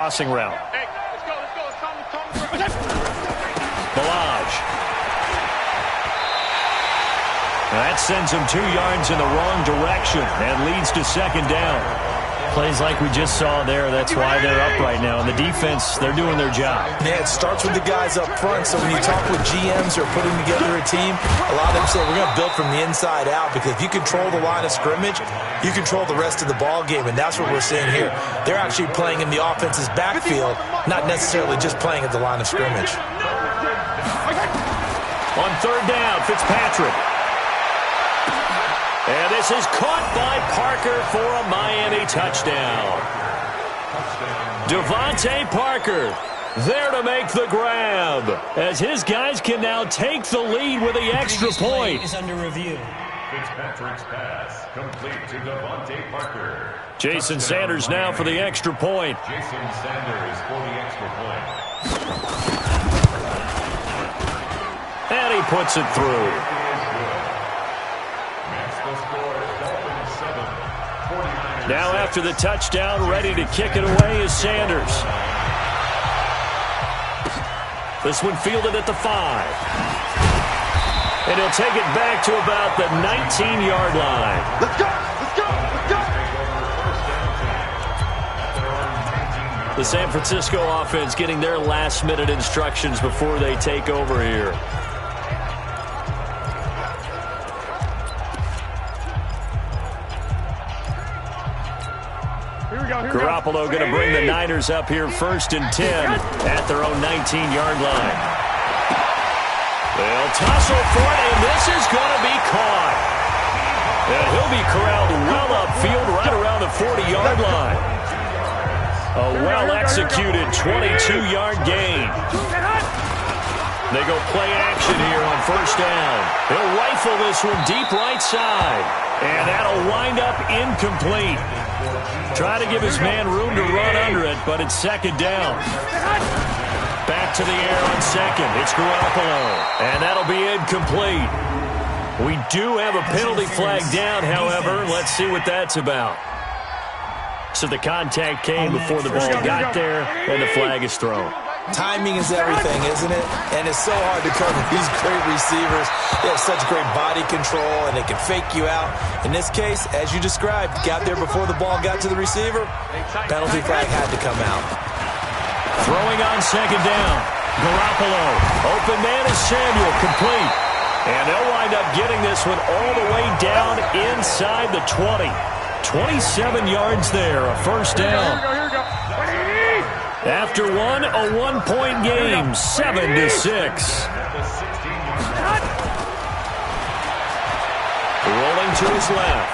Crossing route. Hey, let's go. Balaj. That sends him 2 yards in the wrong direction and leads to second down. Plays like we just saw there. That's why they're up right now. And the defense, they're doing their job. Yeah, it starts with the guys up front. So when you talk with GMs who are putting together a team, a lot of them say we're going to build from the inside out, because if you control the line of scrimmage, you control the rest of the ball game, and that's what we're seeing here. They're actually playing in the offense's backfield, not necessarily just playing at the line of scrimmage. On third down, Fitzpatrick. And this is caught by Parker for a Miami touchdown. Devontae Parker there to make the grab, as his guys can now take the lead with the extra point. Is under review. Fitzpatrick's pass complete to Devontae Parker. Jason Sanders now for the extra point. Jason Sanders for the extra point. And he puts it through. Now after the touchdown, ready to kick it away is Sanders. This one fielded at the 5. And he'll take it back to about the 19-yard line. Let's go. Let's go. Let's go. The San Francisco offense getting their last-minute instructions before they take over here. Garoppolo going to bring the Niners up here 1st and 10 at their own 19-yard line. They'll tussle for it, and this is going to be caught. And he'll be corralled well upfield right around the 40-yard line. A well-executed 22-yard gain. They go play action here on 1st down. He'll rifle this one deep right side. And that'll wind up incomplete. Try to give his man room to run under it, but it's 2nd down. Back to the air on 2nd. It's Garoppolo. And that'll be incomplete. We do have a penalty flag down, however. Let's see what that's about. So the contact came before the ball got there, and the flag is thrown. Timing is everything, isn't it? And it's so hard to cover these great receivers. They have such great body control, and they can fake you out. In this case, as you described, got there before the ball got to the receiver. Penalty flag had to come out. Throwing on 2nd down. Garoppolo. Open man is Samuel. Complete. And they'll wind up getting this one all the way down inside the 20. 27 yards there, a 1st down. Here we go. After one, a 1-point game, 7-6. Rolling to his left.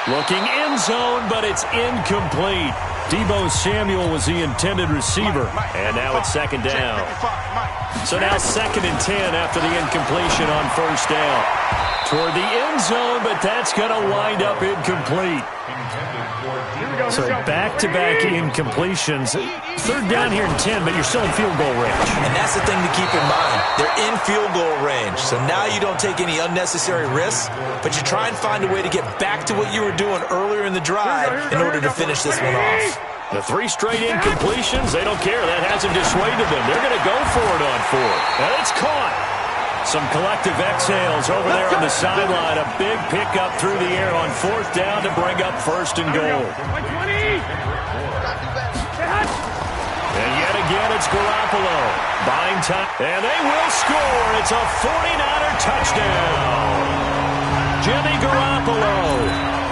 Looking end zone, but it's incomplete. Deebo Samuel was the intended receiver. And now it's 2nd down. So now 2nd and 10 after the incompletion on 1st down. Toward the end zone, but that's going to wind up incomplete. So back-to-back incompletions. 3rd down here in 10, but you're still in field goal range. And that's the thing to keep in mind. They're in field goal range. So now you don't take any unnecessary risks, but you try and find a way to get back to what you were doing earlier in the drive in order to finish this one off. The 3 straight incompletions, they don't care. That hasn't dissuaded them. They're going to go for it on 4th. And it's caught. Some collective exhales over there on the sideline. A big pickup through the air on 4th down to bring up 1st and goal. And yet again, it's Garoppolo. Buying time. And they will score. It's a 49er touchdown. Jimmy Garoppolo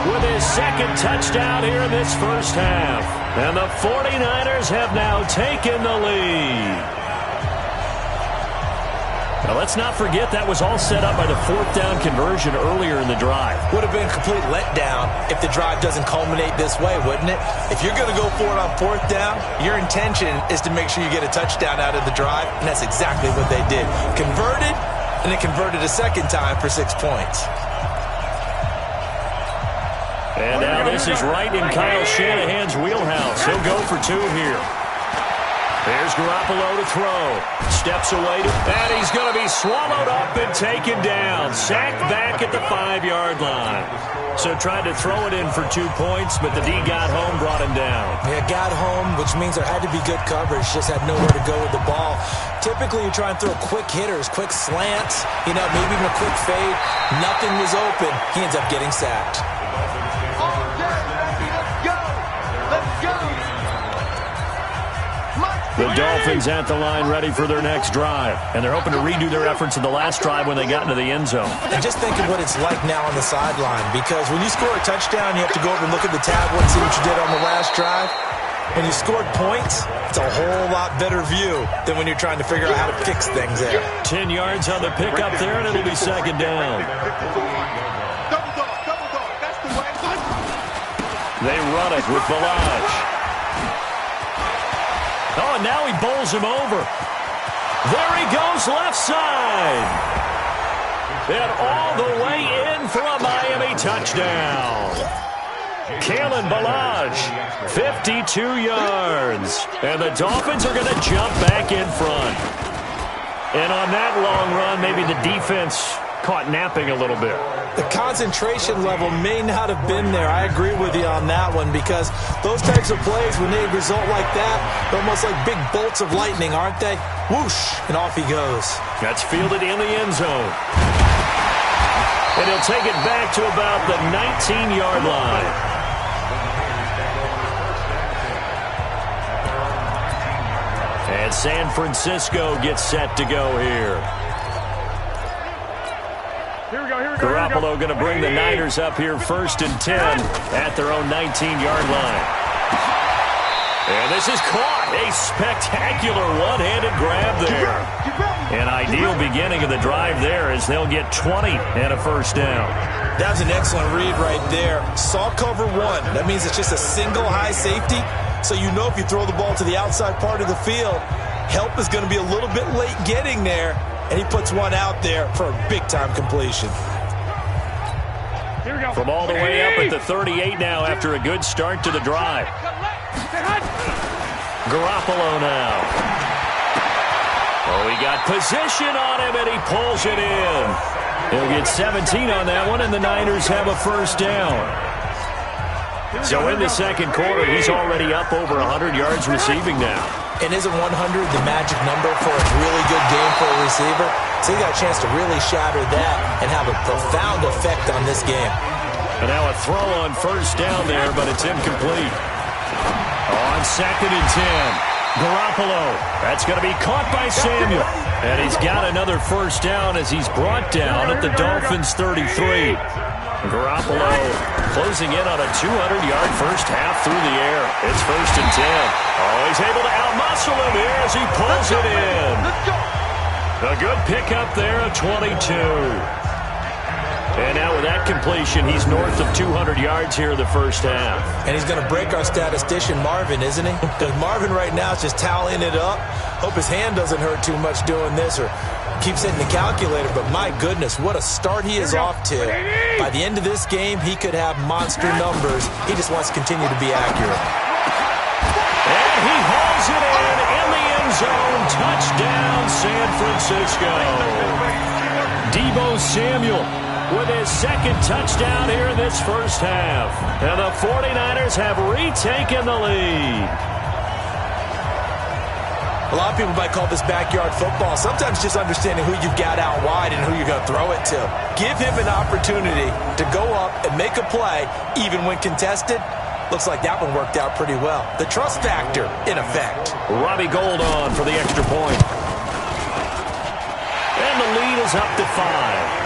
with his 2nd touchdown here in this 1st half. And the 49ers have now taken the lead. Now, let's not forget that was all set up by the 4th down conversion earlier in the drive. Would have been a complete letdown if the drive doesn't culminate this way, wouldn't it? If you're going to go for it on 4th down, your intention is to make sure you get a touchdown out of the drive, and that's exactly what they did. Converted, and then converted a 2nd time for 6 points. And now this is right in Kyle Shanahan's wheelhouse. He'll go for 2 here. Here's Garoppolo to throw. Steps away, and he's going to be swallowed up and taken down. Sacked back at the 5-yard line. So tried to throw it in for 2 points, but the D got home, brought him down. Yeah, got home, which means there had to be good coverage. Just had nowhere to go with the ball. Typically, you try and throw quick hitters, quick slants, maybe even a quick fade. Nothing was open. He ends up getting sacked. The Dolphins at the line ready for their next drive. And they're hoping to redo their efforts in the last drive when they got into the end zone. And just think of what it's like now on the sideline. Because when you score a touchdown, you have to go over and look at the tablet and see what you did on the last drive. When you scored points, it's a whole lot better view than when you're trying to figure out how to fix things there. 10 yards on the pickup there, and it'll be second down. Double dog, that's the way. They run it with Balaj. Oh, and now he bowls him over. There he goes, left side. And all the way in for a Miami touchdown. Kalen Balaj, 52 yards. And the Dolphins are going to jump back in front. And on that long run, maybe the defense caught napping a little bit. The concentration level may not have been there. I agree with you on that one because those types of plays, when they result like that, they're almost like big bolts of lightning, aren't they? Whoosh, and off he goes. That's fielded in the end zone. And he'll take it back to about the 19-yard line. And San Francisco gets set to go here. Garoppolo going to bring the Niners up here 1st and 10 at their own 19-yard line. And this is caught. A spectacular one-handed grab there. An ideal beginning of the drive there as they'll get 20 and a first down. That was an excellent read right there. Saw cover one. That means it's just a single high safety. So you know if you throw the ball to the outside part of the field, help is going to be a little bit late getting there. And he puts one out there for a big-time completion. From all the way up at the 38 now after a good start to the drive. Garoppolo now. Oh, he got position on him, and he pulls it in. He'll get 17 on that one, and the Niners have a first down. So in the second quarter, he's already up over 100 yards receiving now. And isn't 100 the magic number for a really good game for a receiver? So he got a chance to really shatter that and have a profound effect on this game. And now a throw on first down there, but it's incomplete. On 2nd and 10. Garoppolo. That's going to be caught by Samuel. And he's got another first down as he's brought down at the Dolphins' 33. Garoppolo closing in on a 200-yard first half through the air. It's 1st and 10. Oh, he's able to outmuscle him here as he pulls it in. A good pickup there at 22. And now with that completion, he's north of 200 yards here in the first half. And he's going to break our statistician Marvin, isn't he? Because Marvin right now is just tallying it up. Hope his hand doesn't hurt too much doing this or keeps hitting the calculator. But my goodness, what a start he is off to. By the end of this game, he could have monster numbers. He just wants to continue to be accurate. And he hauls it in the end zone. Touchdown, San Francisco. Deebo Samuel with his second touchdown here in this first half. And the 49ers have retaken the lead. A lot of people might call this backyard football. Sometimes just understanding who you've got out wide and who you're going to throw it to. Give him an opportunity to go up and make a play, even when contested. Looks like that one worked out pretty well. The trust factor, in effect. Robbie Gould on for the extra point. And the lead is up to 5.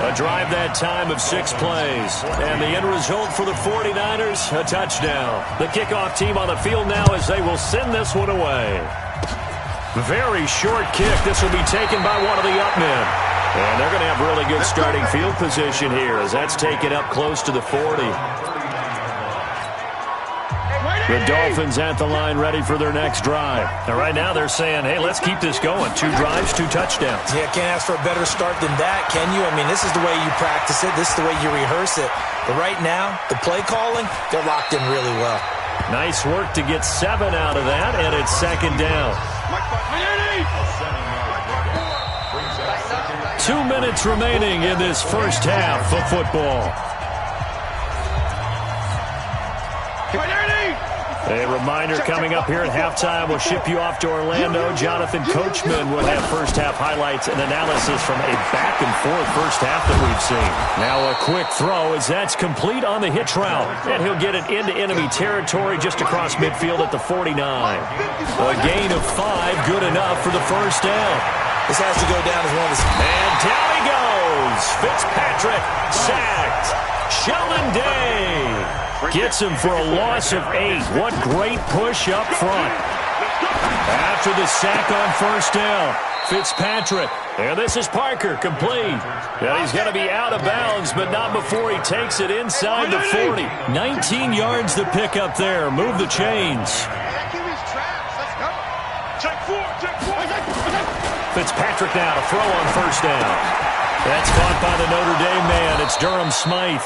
A drive that time of 6 plays. And the end result for the 49ers, a touchdown. The kickoff team on the field now as they will send this one away. Very short kick. This will be taken by one of the up men. And they're going to have really good starting field position here as that's taken up close to the 40. The Dolphins at the line ready for their next drive. Now, right now they're saying, hey, let's keep this going. 2 drives, 2 touchdowns. Yeah, can't ask for a better start than that, can you? I mean, this is the way you practice it. This is the way you rehearse it. But right now, the play calling, they're locked in really well. Nice work to get 7 out of that, and it's 2nd down. 2 minutes remaining in this first half of football. A reminder coming up here at halftime, we'll ship you off to Orlando. Jonathan Coachman will have first-half highlights and analysis from a back-and-forth first half that we've seen. Now a quick throw as that's complete on the hitch route. And he'll get it into enemy territory just across midfield at the 49. A gain of 5, good enough for the first down. This has to go down as one of the... And down he goes. Fitzpatrick sacked. Sheldon Day gets him for a loss of 8. What great push up front. After the sack on first down, Fitzpatrick. And this is Parker, complete. And he's going to be out of bounds, but not before he takes it inside the 40. 19 yards to pick up there. Move the chains. Fitzpatrick now to throw on first down. That's caught by the Notre Dame man. It's Durham Smythe.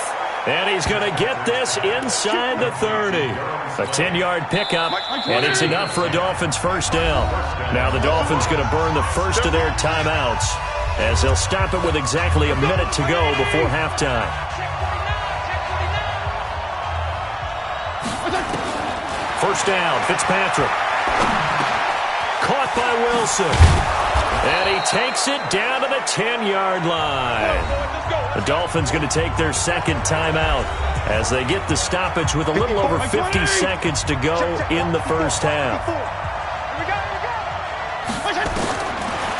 And he's going to get this inside the 30. A 10-yard pickup, and it's enough for a Dolphins first down. Now the Dolphins going to burn the first of their timeouts as they'll stop it with exactly a minute to go before halftime. First down, Fitzpatrick. Caught by Wilson. And he takes it down to the 10-yard line. The Dolphins going to take their second timeout as they get the stoppage with a little over 50 seconds to go in the first half.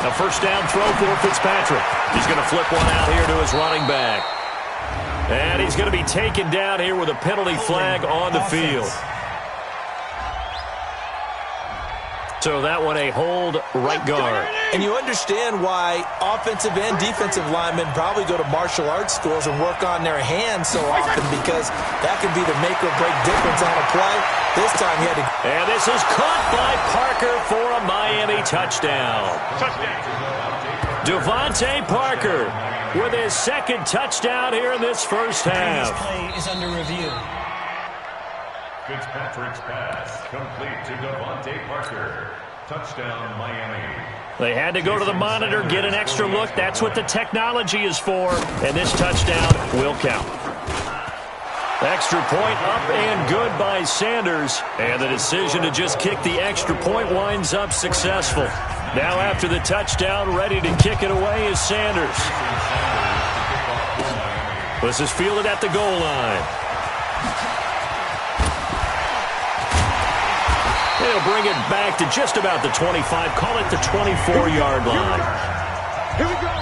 A first down throw for Fitzpatrick. He's going to flip one out here to his running back. And he's going to be taken down here with a penalty flag on the field. So that one a hold right guard. And you understand why offensive and defensive linemen probably go to martial arts schools and work on their hands so often, because that can be the make or break difference on a play. This time he had to... And this is caught by Parker for a Miami touchdown. Devontae Parker with his second touchdown here in this first half. This play is under review. Fitzpatrick's pass complete to Devontae Parker. Touchdown, Miami. They had to go to the monitor, get an extra look. That's what the technology is for. And this touchdown will count. Extra point up and good by Sanders. And the decision to just kick the extra point winds up successful. Now after the touchdown, ready to kick it away is Sanders. This is fielded at the goal line. They'll bring it back to just about the 25. Call it the 24-yard line. Here we go.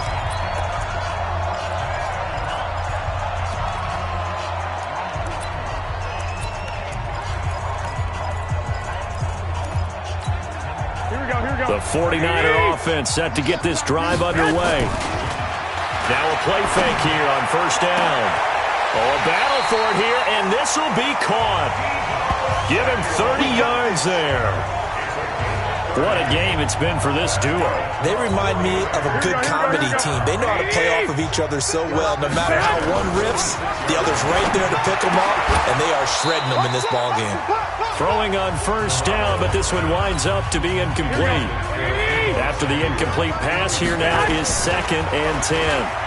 The 49er offense set to get this drive underway. Now a play fake here on first down. Oh, a battle for it here, and this will be caught. Give him 30 yards there. What a game it's been for this duo. They remind me of a good comedy team. They know how to play off of each other so well. No matter how one riffs, the other's right there to pick them up, and they are shredding them in this ballgame. Throwing on first down, but this one winds up to be incomplete. After the incomplete pass, here now is 2nd and 10.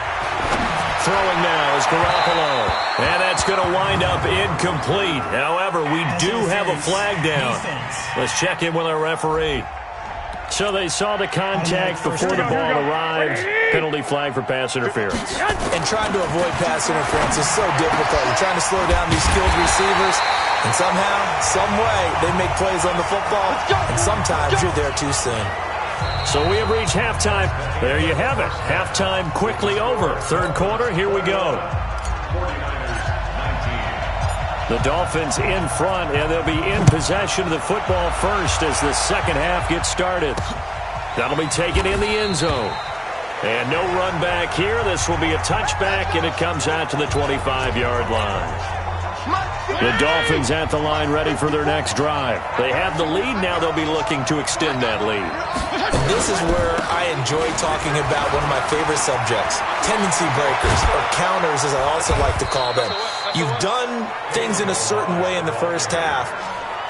Throwing now is Garoppolo. And that's going to wind up incomplete. However, we do have a flag down. Let's check in with our referee. So they saw the contact before the ball arrived. Penalty flag for pass interference. And trying to avoid pass interference is so difficult. You're trying to slow down these skilled receivers, and somehow, some way, they make plays on the football, and sometimes you're there too soon. So we have reached halftime. There you have it. Halftime quickly over. Third quarter, here we go. The Dolphins in front, and they'll be in possession of the football first as the second half gets started. That'll be taken in the end zone. And no run back here. This will be a touchback, and it comes out to the 25-yard line. The The Dolphins at the line ready for their next drive. They have the lead. Now they'll be looking to extend that lead. And this is where I enjoy talking about one of my favorite subjects, tendency breakers, or counters as I also like to call them. You've done things in a certain way in the first half,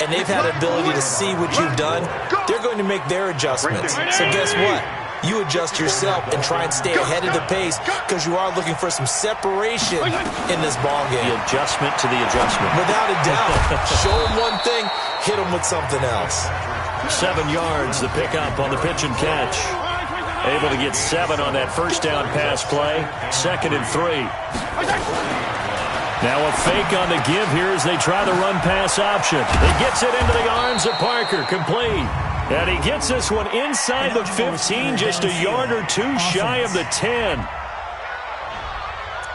and they've had the ability to see what you've done. They're going to make their adjustments. So guess what? You adjust yourself and try and stay ahead of the pace because you are looking for some separation in this ball game. The adjustment to the adjustment. Without a doubt. Show them one thing, hit them with something else. 7 yards, the pickup on the pitch and catch. Able to get 7 on that first down pass play. 2nd and 3. Now a fake on the give here as they try the run-pass option. He gets it into the arms of Parker, complete. And he gets this one inside the 15, just a yard or two shy of the 10.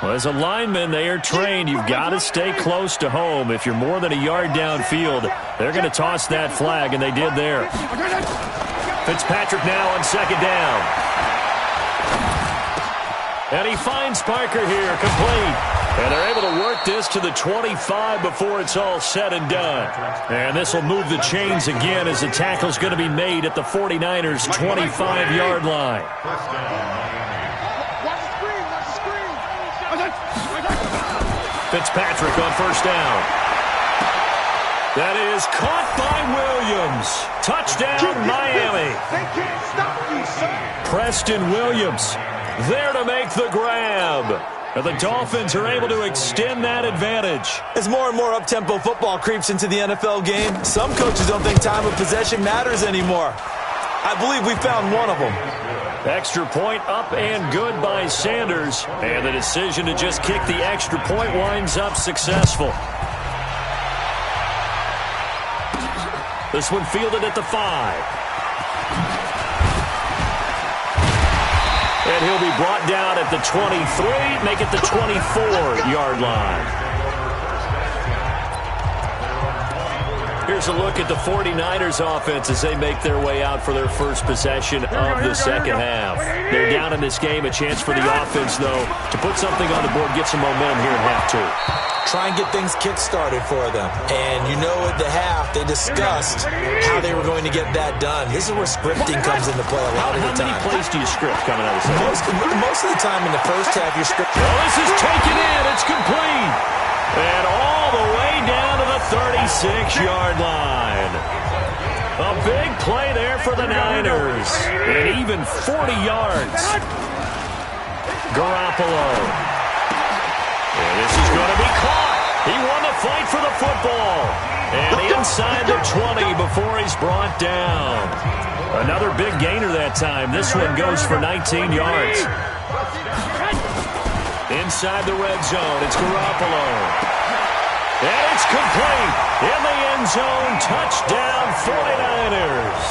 Well, as a lineman, they are trained. You've got to stay close to home. If you're more than a yard downfield, they're going to toss that flag, and they did there. Fitzpatrick now on 2nd down. And he finds Parker here, complete. And they're able to work this to the 25 before it's all said and done. And this will move the chains again as the tackle's going to be made at the 49ers' 25-yard line. Fitzpatrick on 1st down. That is caught by Williams. Touchdown, Miami. They can't stop you, son. Preston Williams there to make the grab. And the Dolphins are able to extend that advantage. As more and more up-tempo football creeps into the NFL game, some coaches don't think time of possession matters anymore. I believe we found one of them. Extra point up and good by Sanders. And the decision to just kick the extra point winds up successful. This one fielded at the 5. And he'll be brought down at the 23, make it the 24-yard line. Here's a look at the 49ers offense as they make their way out for their first possession of the second half. They're down in this game. A chance for the offense, though, to put something on the board, get some momentum here in half 2. Try and get things kick-started for them. And you know at the half, they discussed how they were going to get that done. This is where scripting comes into play a lot of the time. How many plays do you script coming out of this? Most of the time in the first half, you're scripting. Well, this is taken in. It's complete. And all the way down to the 36-yard line. A big play there for the Niners. And even 40 yards. Garoppolo. And this is going to be caught. He won the fight for the football. And inside the 20 before he's brought down. Another big gainer that time. This one goes for 19 yards. Inside the red zone, it's Garoppolo. And it's complete. In the end zone, touchdown 49ers.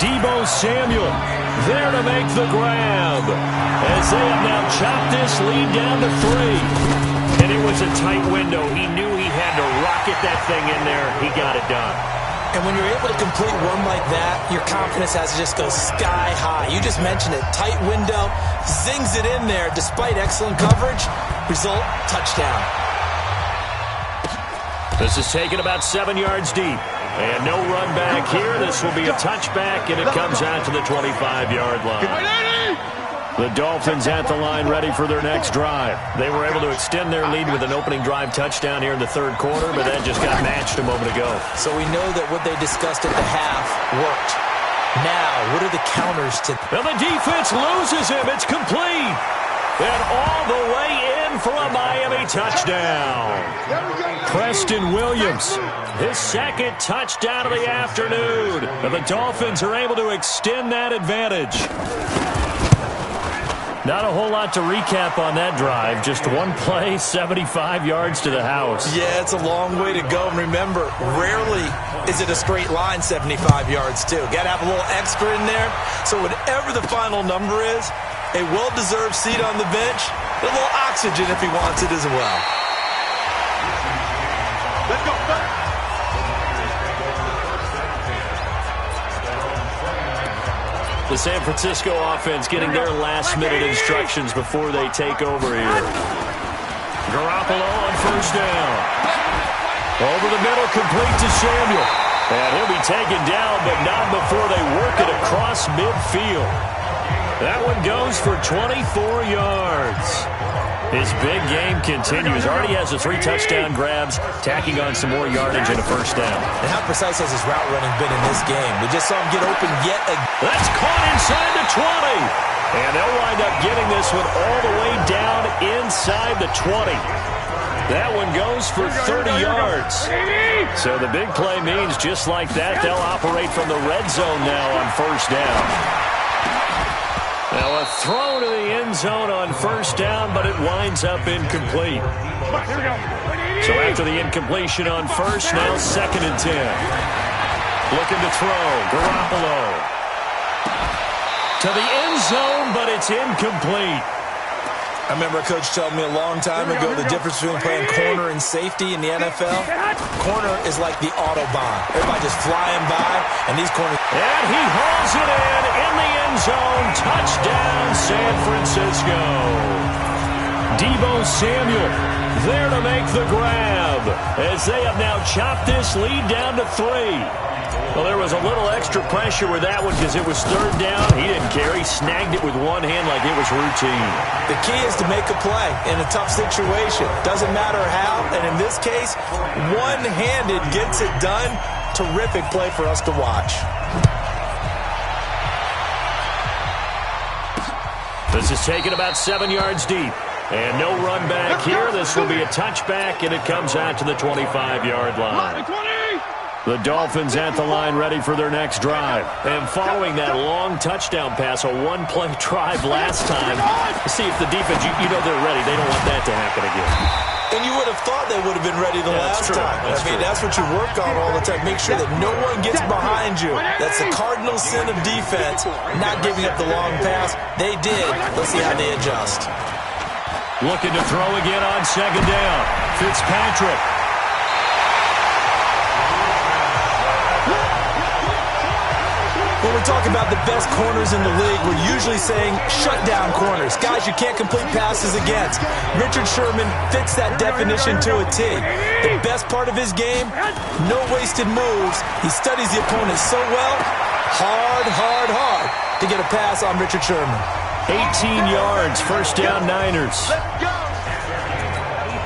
Deebo Samuel there to make the grab. As they have now chopped this lead down to 3. And it was a tight window. He knew he had to rocket that thing in there. He got it done. And when you're able to complete one like that, your confidence has to just go sky high. You just mentioned it. Tight window, zings it in there despite excellent coverage. Result, touchdown. This is taken about 7 yards deep. And no run back here. This will be a touchback, and it comes out to the 25-yard line. The Dolphins at the line ready for their next drive. They were able to extend their lead with an opening drive touchdown here in the 3rd quarter, but that just got matched a moment ago. So we know that what they discussed at the half worked. Now, what are the counters to... Well, the defense loses him. It's complete. And all the way in for a Miami touchdown. Preston Williams, his 2nd touchdown of the afternoon. And the Dolphins are able to extend that advantage. Not a whole lot to recap on that drive. Just one play, 75 yards to the house. Yeah, it's a long way to go. And remember, rarely is it a straight line 75 yards, too. Got to have a little extra in there. So whatever the final number is, a well-deserved seat on the bench, a little oxygen if he wants it as well. Let's go, son. The San Francisco offense getting their last-minute instructions before they take over here. Garoppolo on 1st down. Over the middle, complete to Samuel. And he'll be taken down, but not before they work it across midfield. That one goes for 24 yards. His big game continues. Already has the 3 touchdown grabs, tacking on some more yardage and a first down. And how precise has his route running been in this game? We just saw him get open yet again. That's caught inside the 20. And they'll wind up getting this one all the way down inside the 20. That one goes for 30 yards. So the big play means just like that, they'll operate from the red zone now on first down. Now a throw to the end zone on first down, but it winds up incomplete. So after the incompletion on first, now 2nd and 10. Looking to throw, Garoppolo. To the end zone, but it's incomplete. I remember a coach telling me a long time ago the difference between playing corner and safety in the NFL. Corner is like the Autobahn. Everybody just flying by, and these corners... And he hauls it in the end zone. Touchdown, San Francisco. Deebo Samuel there to make the grab as they have now chopped this lead down to 3. Well, there was a little extra pressure with that one because it was 3rd down. He didn't care. He snagged it with one hand like it was routine. The key is to make a play in a tough situation. Doesn't matter how, and in this case, one-handed gets it done. Terrific play for us to watch. This is taken about 7 yards deep. And no run back here. This will be a touchback, and it comes out to the 25-yard line. The Dolphins at the line ready for their next drive. And following that long touchdown pass, a one-play drive last time, see if the defense, you know they're ready. They don't want that to happen again. And you would have thought they would have been ready the last time. That's what you work on all the time. Make sure that no one gets behind you. That's the cardinal sin of defense, not giving up the long pass. They did. Let's see how they adjust. Looking to throw again on 2nd down. Fitzpatrick. When we talk about the best corners in the league, we're usually saying shutdown corners. Guys you can't complete passes against. Richard Sherman fits that definition to a T. The best part of his game, no wasted moves. He studies the opponent so well, hard to get a pass on Richard Sherman. 18 yards, first down Niners.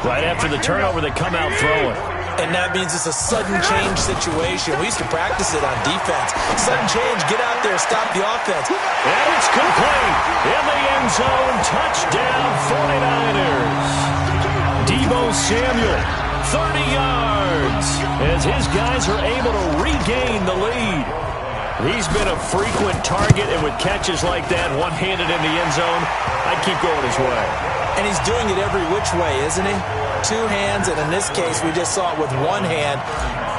Right after the turnover, they come out throwing. And that means it's a sudden change situation. We used to practice it on defense. Sudden change, get out there, stop the offense. And it's complete. In the end zone, touchdown 49ers. Deebo Samuel, 30 yards, as his guys are able to regain the lead. He's been a frequent target, and with catches like that, one-handed in the end zone, I'd keep going his way. And he's doing it every which way, isn't he? 2 hands, and in this case, we just saw it with 1 hand.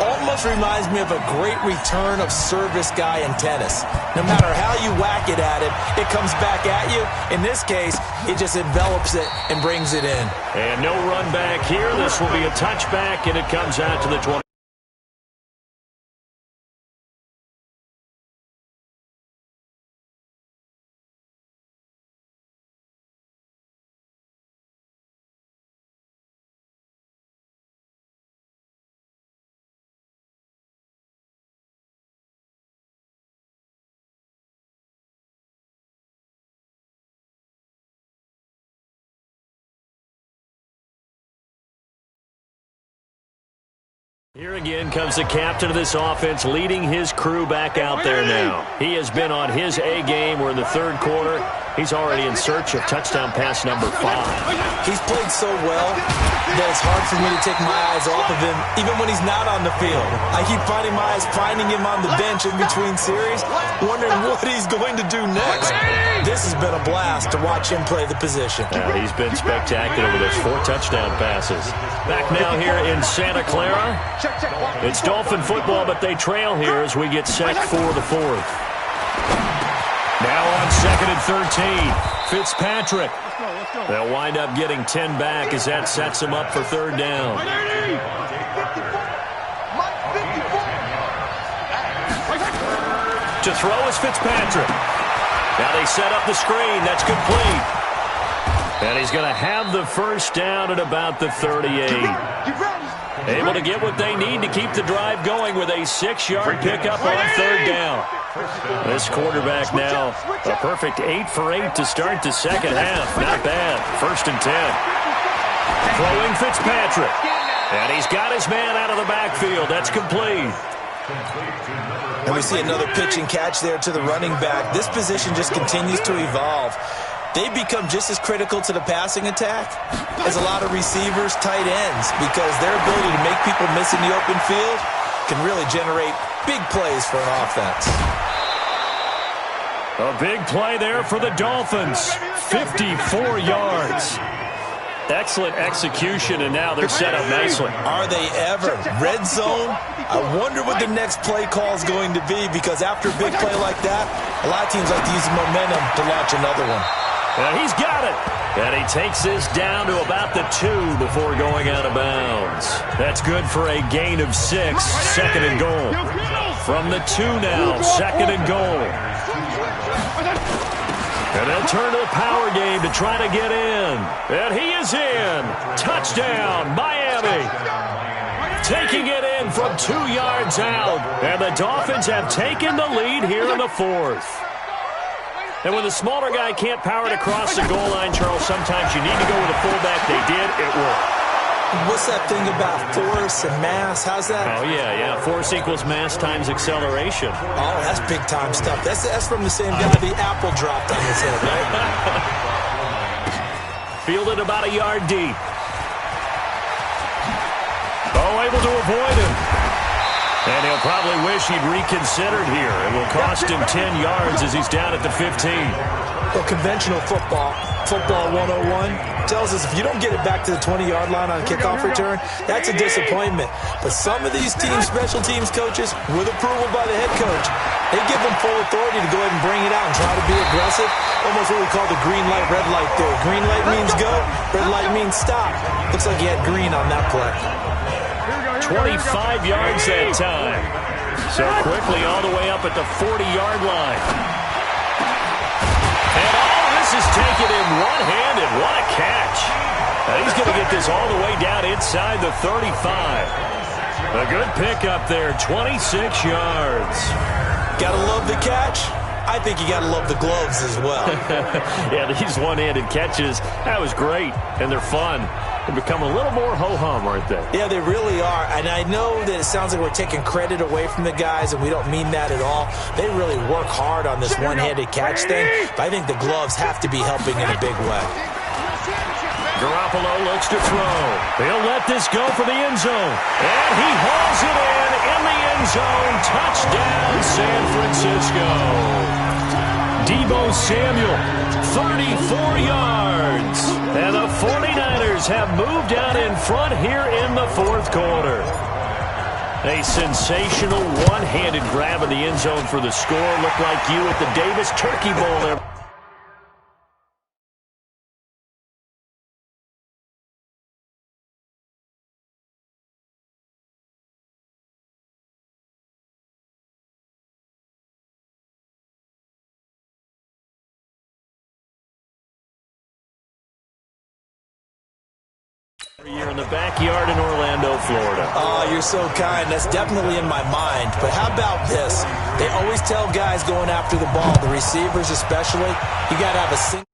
Almost reminds me of a great return of service guy in tennis. No matter how you whack it at him, it comes back at you. In this case, it just envelops it and brings it in. And no run back here. This will be a touchback, and it comes out to the 20. Here again comes the captain of this offense, leading his crew back out there now. He has been on his A game. We're in the 3rd quarter. He's already in search of touchdown pass number 5. He's played so well that it's hard for me to take my eyes off of him, even when he's not on the field. I keep finding him on the bench in between series, wondering what he's going to do next. This has been a blast to watch him play the position. Yeah, he's been spectacular with those 4 touchdown passes. Back now here in Santa Clara. It's Dolphin football, but they trail here as we get set for the 4th. Now on 2nd and 13, Fitzpatrick. They'll wind up getting 10 back as that sets them up for 3rd down. To throw is Fitzpatrick. Now they set up the screen. That's complete. And he's going to have the first down at about the 38. Able to get what they need to keep the drive going with a 6-yard pickup on 3rd down. This quarterback now a perfect 8 for 8 to start the second half. Not bad. 1st and 10. Throwing Fitzpatrick. And he's got his man out of the backfield. That's complete. And we see another pitch and catch there to the running back. This position just continues to evolve. They become just as critical to the passing attack as a lot of receivers, tight ends, because their ability to make people miss in the open field can really generate big plays for an offense. A big play there for the Dolphins. 54 yards. Excellent execution, and now they're set up nicely. Are they ever? Red zone? I wonder what the next play call is going to be, because after a big play like that, a lot of teams like to use the momentum to launch another one. And he's got it. And he takes this down to about the 2 before going out of bounds. That's good for a gain of 6. 2nd and goal. From the 2 now, 2nd and goal. And they'll turn to the power game to try to get in. And he is in. Touchdown, Miami. Taking it in from 2 yards out. And the Dolphins have taken the lead here in the 4th. And when the smaller guy can't power it across the goal line, Charles, sometimes you need to go with a fullback. They did. It worked. What's that thing about force and mass? How's that? Oh, yeah. Force equals mass times acceleration. Oh, that's big-time stuff. That's from the same guy the apple dropped on his head, right? Fielded about a yard deep. Oh, able to avoid him. And he'll probably wish he'd reconsidered here. It will cost him 10 yards as he's down at the 15. Well, conventional football 101, tells us if you don't get it back to the 20-yard line on a kickoff return, that's a disappointment. But some of these teams, special teams coaches, with approval by the head coach, they give them full authority to go ahead and bring it out and try to be aggressive. Almost what we call the green light, red light theory. Green light means go, red light means stop. Looks like he had green on that play. 25 yards that time. So quickly all the way up at the 40-yard line. And all this is taken in one-handed. What a catch. Now he's going to get this all the way down inside the 35. A good pickup there, 26 yards. Gotta love the catch. I think you gotta love the gloves as well. Yeah, these one-handed catches, that was great, and they're fun. They become a little more ho-hum, aren't they? Yeah, they really are. And I know that it sounds like we're taking credit away from the guys, and we don't mean that at all. They really work hard on this one-handed catch thing, but I think the gloves have to be helping in a big way. Garoppolo looks to throw. He'll let this go for the end zone. And he hauls it in the end zone. Touchdown, San Francisco. Deebo Samuel, 34 yards. And the 49ers have moved out in front here in the fourth quarter. A sensational one-handed grab in the end zone for the score. Looked like you at the Davis Turkey Bowl there. Year in the backyard in Orlando, Florida. Oh, you're so kind. That's definitely in my mind. But how about this? They always tell guys going after the ball, the receivers especially, you got to have a single